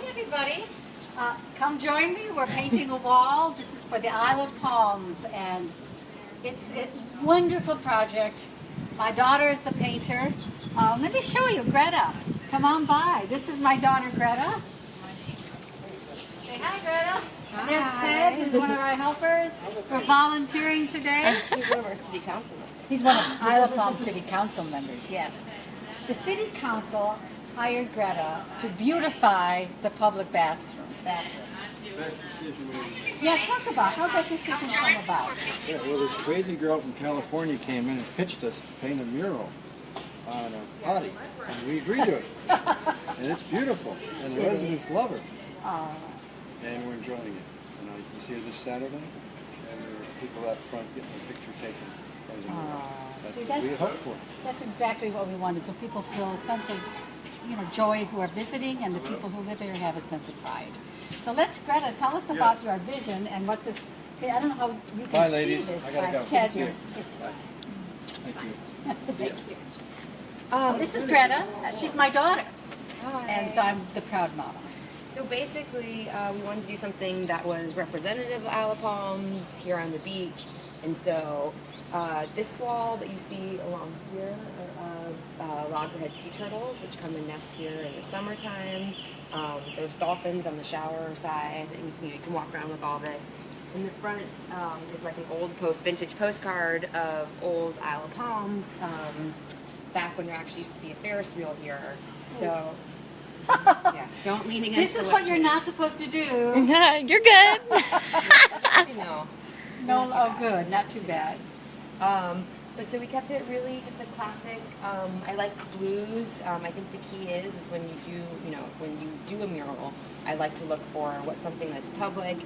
Hi everybody. Come join me. We're painting a wall. This is for the Isle of Palms, and it's a wonderful project. My daughter is the painter. Let me show you, Greta. Come on by. This is my daughter, Greta. Say hi, Greta. And there's Ted, who's one of our helpers. We're volunteering today. He's one of our city council members. He's one of Isle of Palms City Council members, yes. The City Council hired Greta to beautify the public bathrooms. Best decision we ever made. Yeah, talk about how that decision come about. Yeah, well, this crazy girl from California came in and pitched us to paint a mural on a potty, and we agreed to it. And it's beautiful, and the residents love it. And we're enjoying it. And you see her this Saturday, and there are people out front getting a picture taken from the mural. That's what we hope for. That's exactly what we wanted, so people feel a sense of joy who are visiting, and the people who live here have a sense of pride. So let's, Greta, tell us about your vision and what this, I don't know how you can Bye, see ladies. this. I gotta go. Ted, See you. Bye. Thank you. Thank you. This is Greta. She's my daughter. Hi. And so I'm the proud mama. So basically, we wanted to do something that was representative of Isle of Palms here on the beach. And so this wall that you see along here are of loggerhead sea turtles, which come and nest here in the summertime. There's dolphins on the shower side, and you can walk around with all of it. In the front is like an old vintage postcard of old Isle of Palms, back when there actually used to be a Ferris wheel here. So, yeah, don't lean against This is what you're not supposed to do. You're good. No, oh good, not too bad. But so we kept it really just a classic. I like blues. I think the key is when you do a mural, I like to look for what's something that's public,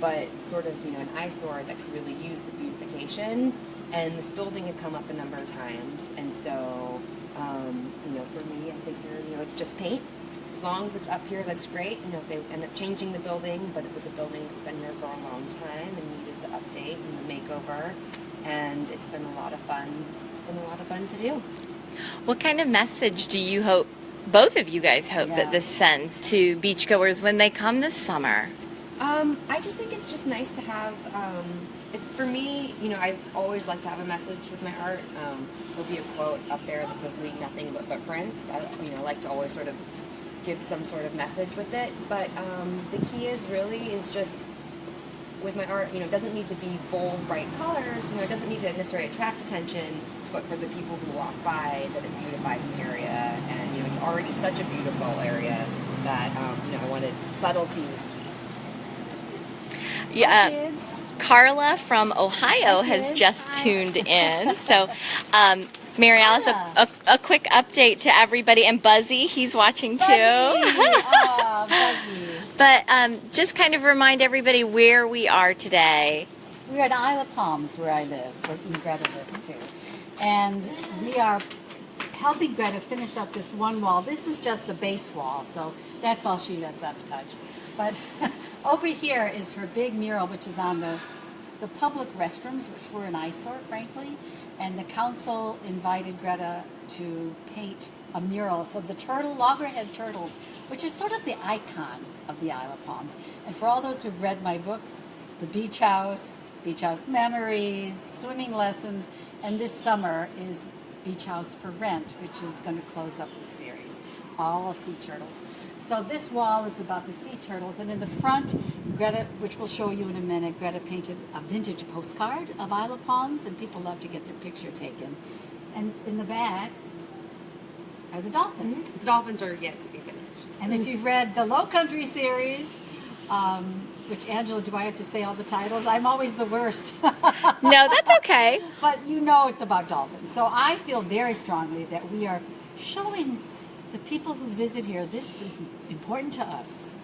but sort of an eyesore that could really use the beautification. And this building had come up a number of times, and so for me, I figure it's just paint. As long as it's up here, that's great. If they end up changing the building, but it was a building that's been here for a long time and needed the update and the makeover, and it's been a lot of fun. It's been a lot of fun to do. What kind of message do you hope, both of you guys hope, that this sends to beachgoers when they come this summer? I just think it's just nice to have, it's for me, I always like to have a message with my art. There'll be a quote up there that says, "Leave nothing but footprints." I like to always sort of give some sort of message with it, but the key is just with my art, it doesn't need to be bold, bright colors, it doesn't need to necessarily attract attention, but for the people who walk by, that it beautifies the area, and it's already such a beautiful area that I wanted subtlety was key. Yeah. Carla from Ohio has just tuned in. So, Mary Alice, a quick update to everybody. And Buzzy, he's watching too. Oh, Buzzy. But just kind of remind everybody where we are today. We're at Isle of Palms, where I live, where Greta lives too. And we are helping Greta finish up this one wall. This is just the base wall, so that's all she lets us touch. But over here is her big mural, which is on the public restrooms, which were an eyesore, frankly. And the council invited Greta to paint a mural. So the loggerhead turtles, which is sort of the icon of the Isle of Palms. And for all those who've read my books, The Beach House Memories, Swimming Lessons, and this summer is Beach House for Rent, which is going to close up the series. All sea turtles. So this wall is about the sea turtles, and in the front, Greta, which we'll show you in a minute, Greta painted a vintage postcard of Isle of Palms, and people love to get their picture taken. And in the back are the dolphins. The dolphins are yet to be finished. And if you've read the Low Country series, which, Angela, do I have to say all the titles? I'm always the worst. No, that's okay. But it's about dolphins. So I feel very strongly that we are showing the people who visit here, this is important to us.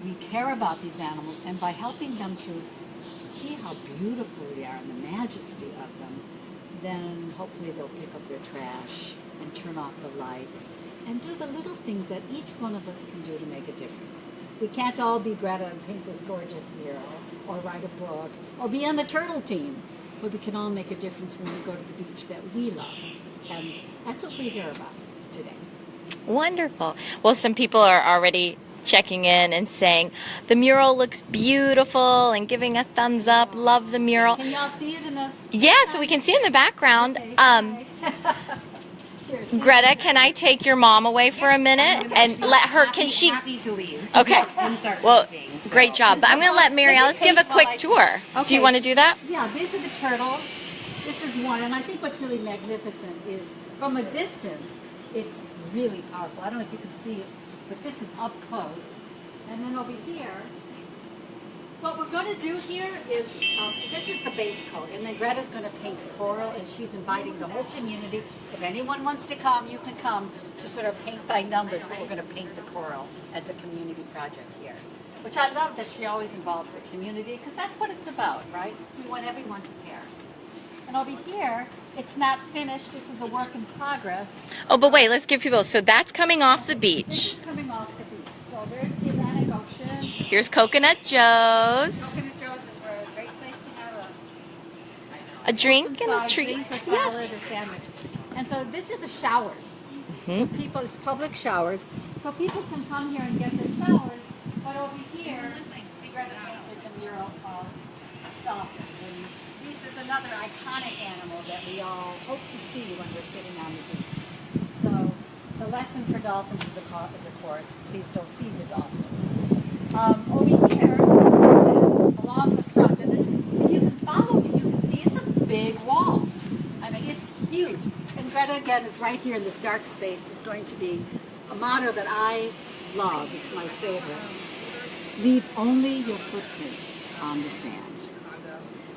We care about these animals, and by helping them to see how beautiful we are and the majesty of them, then hopefully they'll pick up their trash and turn off the lights and do the little things that each one of us can do to make a difference. We can't all be Greta and paint this gorgeous mural or write a book or be on the turtle team, but we can all make a difference when we go to the beach that we love. And that's what we hear about today. Wonderful. Well, some people are already checking in and saying the mural looks beautiful and giving a thumbs up. Love the mural. Can y'all see it in the? Yeah, so we can see in the background. Okay, hi. Here, see Greta, it. can I take your mom away for a minute and let her? Can she? Happy to leave. Okay. And start Well, painting, so. great job. But I'm going to let Mary Alice give a quick tour. Do Okay. you want to do that? Yeah, these are the turtles. This is one, and I think what's really magnificent is from a distance, it's really powerful. I don't know if you can see it, but this is up close. And then over here, what we're going to do here is, this is the base coat, and then Greta's going to paint coral, and she's inviting the whole community. If anyone wants to come, you can come to sort of paint by numbers, but we're going to paint the coral as a community project here. Which I love that she always involves the community, because that's what it's about, right? We want everyone to care. And over here, it's not finished. This is a work in progress. Oh, but wait, let's give people. So that's coming off the This beach. is coming off the beach. So there's the Atlantic Ocean. Here's Coconut Joe's. Coconut Joe's is where a great place to have A drink and a side treat. drink or salad Yes. or sandwich. And so this is the showers. So people, it's public showers. So people can come here and get their showers. But over here, Greta painted the mural of dolphins. And this is another iconic animal that we all hope to see when we're sitting on the beach. So the lesson for dolphins is, of course, please don't feed the dolphins. Over here, along the front, and if you can follow me, you can see it's a big wall. I mean, it's huge. And Greta, again, is right here in this dark space, is going to be a motto that I love. It's my favorite. Leave only your footprints on the sand.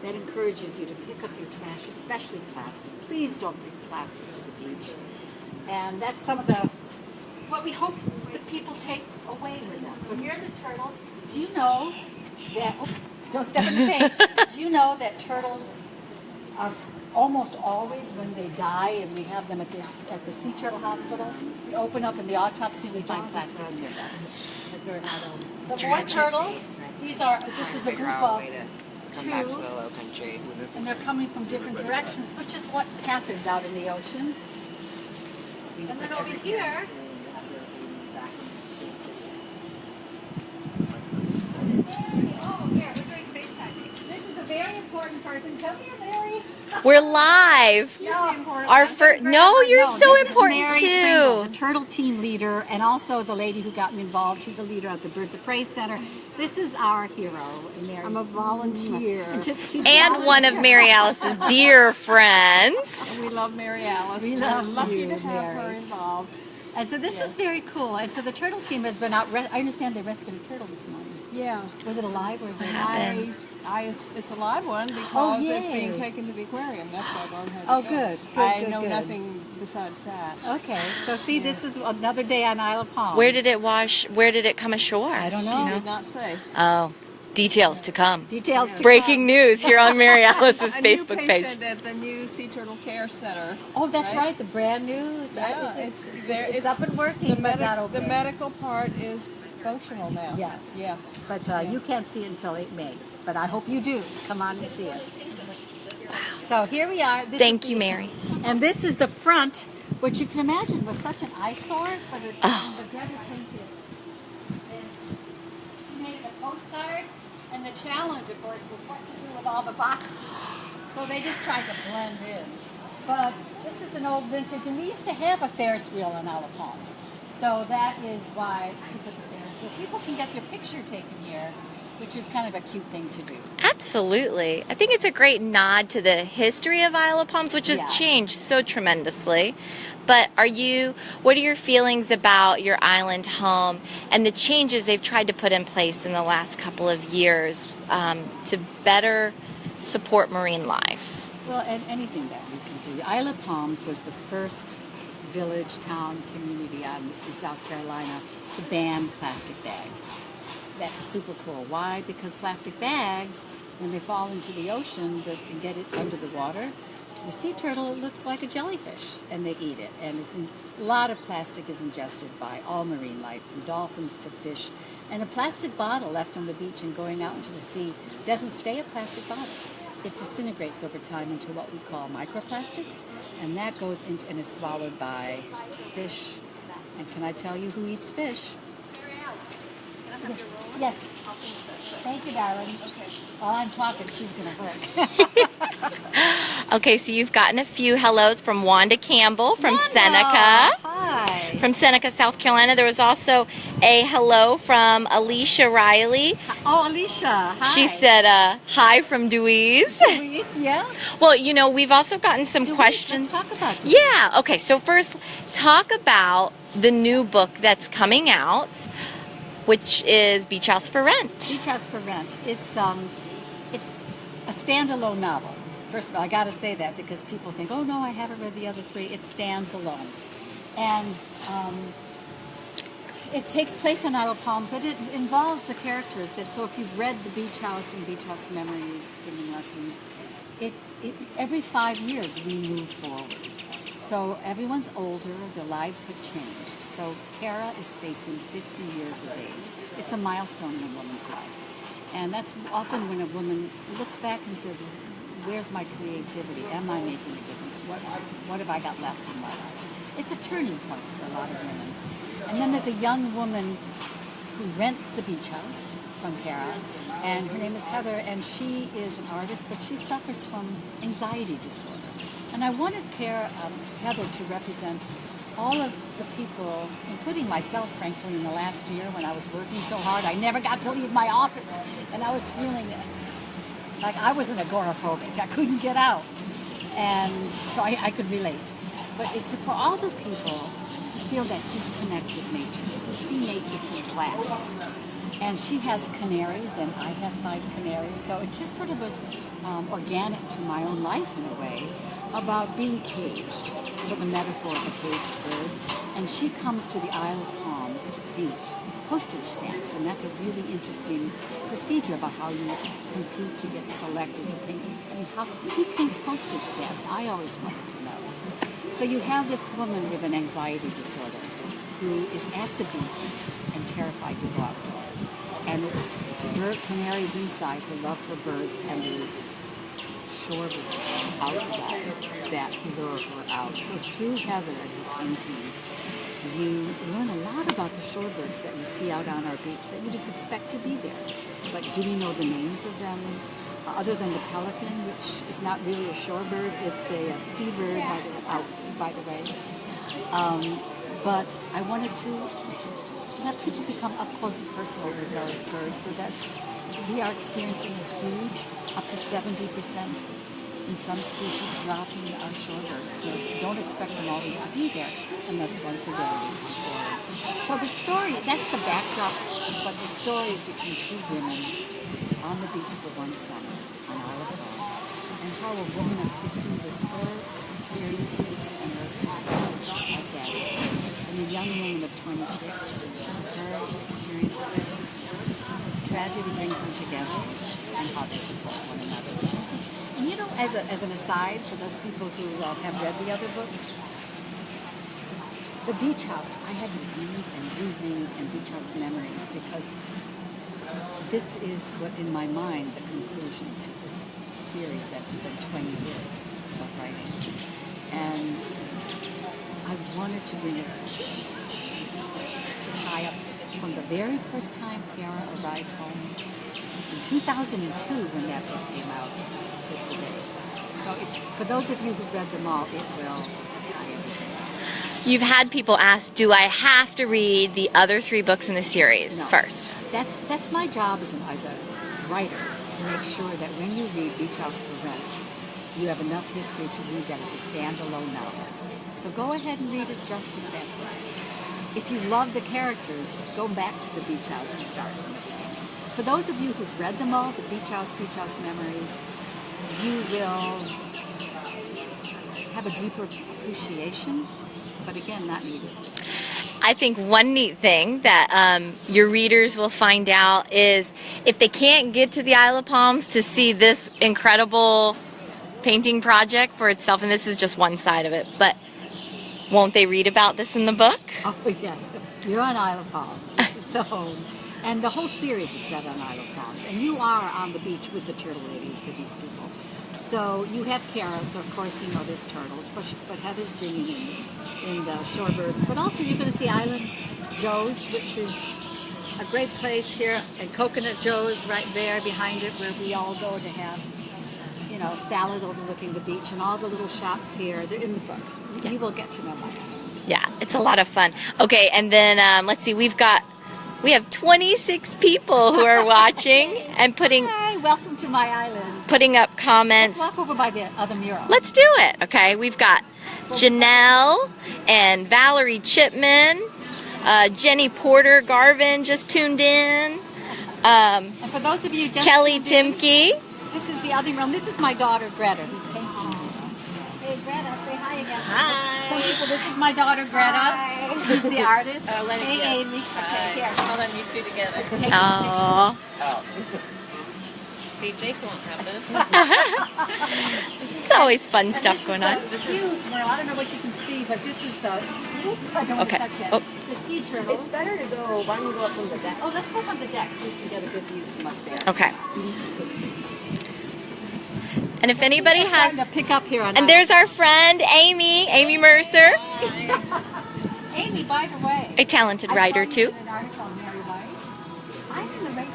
That encourages you to pick up your trash, especially plastic. Please don't bring plastic to the beach. And that's some of what we hope the people take away with them. So here are the turtles. Do you know that, oops, don't step in the paint. Do you know that turtles are almost always, when they die, and we have them at the Sea Turtle Hospital, we open up in the autopsy, we find plastic in their body. So more turtles. This is a group of two, and they're coming from different directions, which is what happens out in the ocean. And then over here, oh, here, we're doing FaceTime. This is a very important person. Come here, Mary. We're live. Our first. No, you're so this is important Mary Pringle, the too. turtle team leader, and also the lady who got me involved. She's a leader at the Birds of Prey Center. This is our hero, Mary. I'm a volunteer. And one of Mary Alice's dear friends. We love Mary Alice. We love We're lucky you, to have Mary. her involved. And so this is very cool. And so the turtle team has been out. I understand they rescued a turtle this morning. Yeah. Was it alive or dead? happened? It's a live one because it's being yay. taken to the aquarium. That's why I learned how to Oh, go. good. I Good, know good. nothing besides that. Okay. So see, this is another day on Isle of Palms. Where did it wash? Where did it come ashore? I don't Do know. you I know? did not say. Oh, details to come. Details to Breaking come. news here on Mary Alice's A new Facebook page. patient at the new Sea Turtle Care Center. Oh, that's Right? right. The brand new. Yeah, It's up and working. but not the open. medical part is functional now. Yeah. Yeah. But you can't see it until it May. But I hope you do. Come on and see it. So here we are. This Thank is you, the- Mary. And this is the front, which you can imagine was such an eyesore for the Oh. Greta painted this. She made a postcard, and the challenge, of course, was what to do with all the boxes. So they just tried to blend in. But this is an old vintage, and we used to have a Ferris wheel in Isle of Palms. So that is why she put the Ferris wheel. People can get their picture taken here, which is kind of a cute thing to do. Absolutely. I think it's a great nod to the history of Isle of Palms, which has Yeah. changed so tremendously. But what are your feelings about your island home and the changes they've tried to put in place in the last couple of years to better support marine life? Well, and anything that we can do. Isle of Palms was the first village, town, community in South Carolina to ban plastic bags. That's super cool. Why? Because plastic bags, when they fall into the ocean and get it under the water, to the sea turtle, it looks like a jellyfish, and they eat it. And a lot of plastic is ingested by all marine life, from dolphins to fish. And a plastic bottle left on the beach and going out into the sea doesn't stay a plastic bottle. It disintegrates over time into what we call microplastics, and that goes into and is swallowed by fish. And can I tell you who eats fish? Yes. Thank you, darling. Okay. While I'm talking, she's going to work. Okay, so you've gotten a few hellos from Wanda Campbell from Wanda! Seneca. Hi. From Seneca, South Carolina. There was also a hello from Alicia Riley. Oh, Alicia. Hi. She said hi from Dewey's. Louise, yeah? Well, you know, we've also gotten some Dewey's, questions. let's talk about Dewey's. Yeah, okay, so first, talk about the new book that's coming out, which is Beach House for Rent. Beach House for Rent. It's a standalone novel. First of all, I got to say that because people think, oh no, I haven't read the other three. It stands alone. And it takes place in Isle of Palms, but it involves the characters. So if you've read The Beach House and Beach House Memories, Swimming Lessons, every 5 years we move forward. So everyone's older, their lives have changed. So Kara is facing 50 years of age. It's a milestone in a woman's life. And that's often when a woman looks back and says, where's my creativity? Am I making a difference? What have I got left in my life? It's a turning point for a lot of women. And then there's a young woman who rents the beach house from Kara, and her name is Heather, and she is an artist, but she suffers from anxiety disorder. And I wanted Heather to represent all of the people, including myself, frankly, in the last year when I was working so hard. I never got to leave my office, and I was feeling like I was an agoraphobic. I couldn't get out. And so I could relate. But it's for all the people who feel that disconnect with nature, who see nature through glass. And she has canaries, and I have 5 canaries. So it just sort of was organic to my own life in a way, about being caged. So the metaphor of a caged bird. And she comes to the Isle of Palms to paint postage stamps, and that's a really interesting procedure about how you compete to get selected to paint. I mean, who paints postage stamps? I always wanted to know. So you have this woman with an anxiety disorder who is at the beach and terrified to go outdoors. And it's bird canaries inside, her love for birds, and the shorebirds outside that lure her out. So through Heather and her painting, you learn a lot about the shorebirds that you see out on our beach that you just expect to be there. But do we know the names of them? Other than the pelican, which is not really a shorebird, it's a seabird, by the way. But I wanted to let people become up close and personal with those birds, so that we are experiencing a huge, up to 70% in some species dropping our shorebirds. So don't expect them always to be there unless once again they come forward. So the story, that's the backdrop, but the story is between 2 women on the beach for one summer on Isle of Palms, and how a woman of 50 with her experiences and her perspective like that, and a young woman of 26, her experiences, tragedy brings them together, and how they support one another. And you know, as an aside, for those people who have read the other books, The Beach House, I had to read and reread and Beach House Memories, because this is what, in my mind, the conclusion to this series that's been 20 years of writing. And I wanted to bring it to tie up from the very first time Kara arrived home in 2002 when that book came out to today. So it's, for those of you who've read them all, it will tie everything. You've had people ask, do I have to read the other 3 books in the series first? That's my job as a writer, to make sure that when you read Beach House for Rent, you have enough history to read that as a standalone novel. So go ahead and read it just as that way. If you love the characters, go back to the Beach House and start from the beginning. For those of you who've read them all, the Beach House Memories, you will have a deeper appreciation, but again, not needed. I think one neat thing that your readers will find out is if they can't get to the Isle of Palms to see this incredible painting project for itself, and this is just one side of it, but won't they read about this in the book? Oh yes, you're on Isle of Palms. This is the home. And the whole series is set on Isle of Palms. And you are on the beach with the turtle ladies, with these people. So you have Kara, so of course you know there's turtles, but Heather's bringing in the shorebirds. But also you're going to see Island Joe's, which is a great place here, and Coconut Joe's right there behind it, where we all go to have, you know, salad overlooking the beach, and all the little shops here. They're in the book. You will get to know my island. Yeah, it's a lot of fun. Okay, and then let's see, we have 26 people who are watching and putting Hi, welcome to my island. up Let's comments. walk over by the other mural. Let's do it. Okay, we've got Janelle and Valerie Chipman, Jenny Porter Garvin just tuned in, And for those of you just Kelly tuned in, Timke. this is the other mural. This is my daughter Greta, who's painting the mural. Hey Greta, say hi again. Hi. Some people, this is my daughter Greta. She's the artist. Hey Amy. Okay, here. Hold on, you two together. Take a Aww. See, Jake won't have this. It's always fun picture. stuff going on. This is the cute mural. I don't know what you can see, but this is the. Oop, I don't want to Okay. touch it. Oh. The sea turtles. It's better to go. Why don't we go up on the deck? Oh, let's go up on the deck so we can get a good view from up there. Okay. And if anybody We're starting has, to pick up here on. and there's our friend Amy Mercer, Amy, by the way. a talented writer too. An article on Mary White. I'm in the race.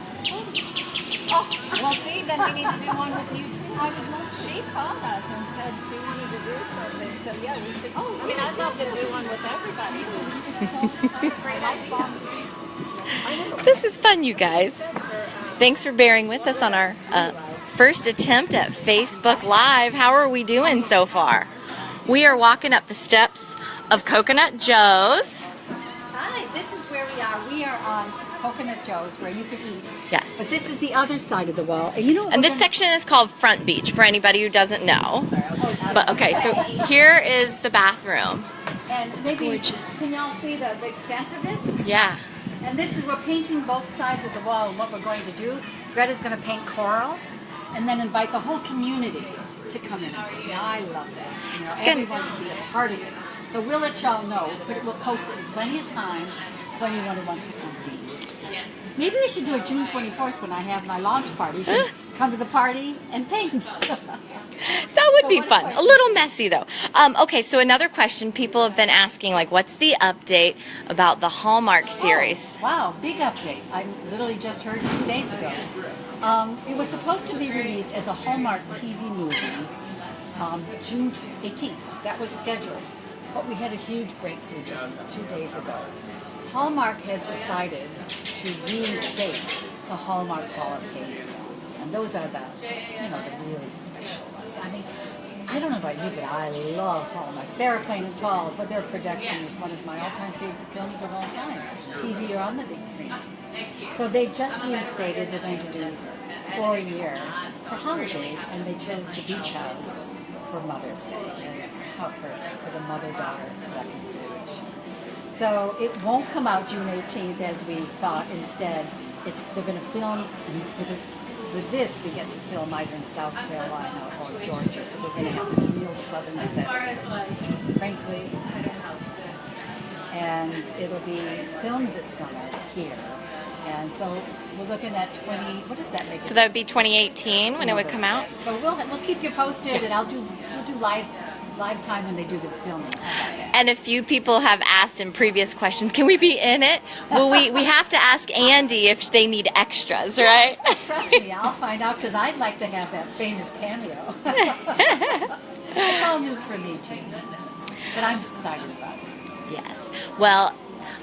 Oh, well, see, then we need to do one with you too. I would love. She called us and said she wanted to do something. So yeah, we should. Oh, I mean, I'd love to do one with everybody. It's so great. This is fun, you guys. Thanks for bearing with us on our first attempt at Facebook Live. How are we doing so far? We are walking up the steps of Coconut Joe's. Hi, this is where we are. We are on Coconut Joe's, where you can eat. Yes. But this is the other side of the wall, and you know what? And we're this section is called Front Beach for anybody who doesn't know. gonna- But okay, so here is the bathroom. and maybe, gorgeous. Can y'all see the extent of it? Yeah. And this is, we're painting both sides of the wall, and what we're going to do, Greta's going to paint coral, and then invite the whole community to come in. Now, I love that. You know, everyone can be a part of it. So we'll let y'all know. We'll post it in plenty of time for anyone who wants to come paint. Maybe we should do it June 24th when I have my launch party. You can come to the party and paint. That would So be what fun. question? A little messy though. Okay, so another question people have been asking, like, what's the update about the Hallmark series? Oh, wow, big update. I literally just heard 2 days ago. It was supposed to be released as a Hallmark TV movie June 18th. That was scheduled. But we had a huge breakthrough just 2 days ago. Hallmark has decided to reinstate the Hallmark Hall of Fame films. And those are the, you know, the really special ones. I mean, I don't know about you, but I love Hallmark. Sarah Plain and Tall, but their production is one of my all-time favorite films of all time, TV or on the big screen. So they just reinstated, they're going to do for a year for holidays, and they chose the Beach House for Mother's Day. And how perfect for the mother-daughter reconciliation. So it won't come out June 18th as we thought. Instead, they're going to film. With this, we get to film either in South Carolina or Georgia. So we're going to have a real southern setting, which, frankly, I missed. And it'll be filmed this summer here. And so we're looking at 20. What does that make? So that would be 2018 when it would come out? So we'll keep you posted, and we'll do live time when they do the filming. How about that? And a few people have asked in previous questions, can we be in it? Well, we have to ask Andy if they need extras, right? Trust me, I'll find out, because I'd like to have that famous cameo. It's all new for me, too. But I'm excited about it. Yes. Well,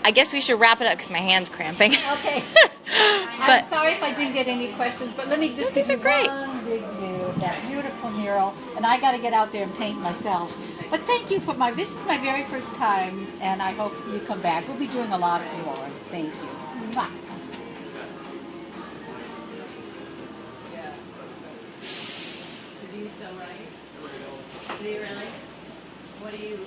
I guess we should wrap it up because my hand's cramping. Okay. I'm But- sorry if I didn't get any questions, but let me just These give are you great. one big view of that beautiful mural. And I got to get out there and paint myself. But thank you for this is my very first time, and I hope you come back. We'll be doing a lot more. Thank you. Mwah. Did you still write? Do you really? What do you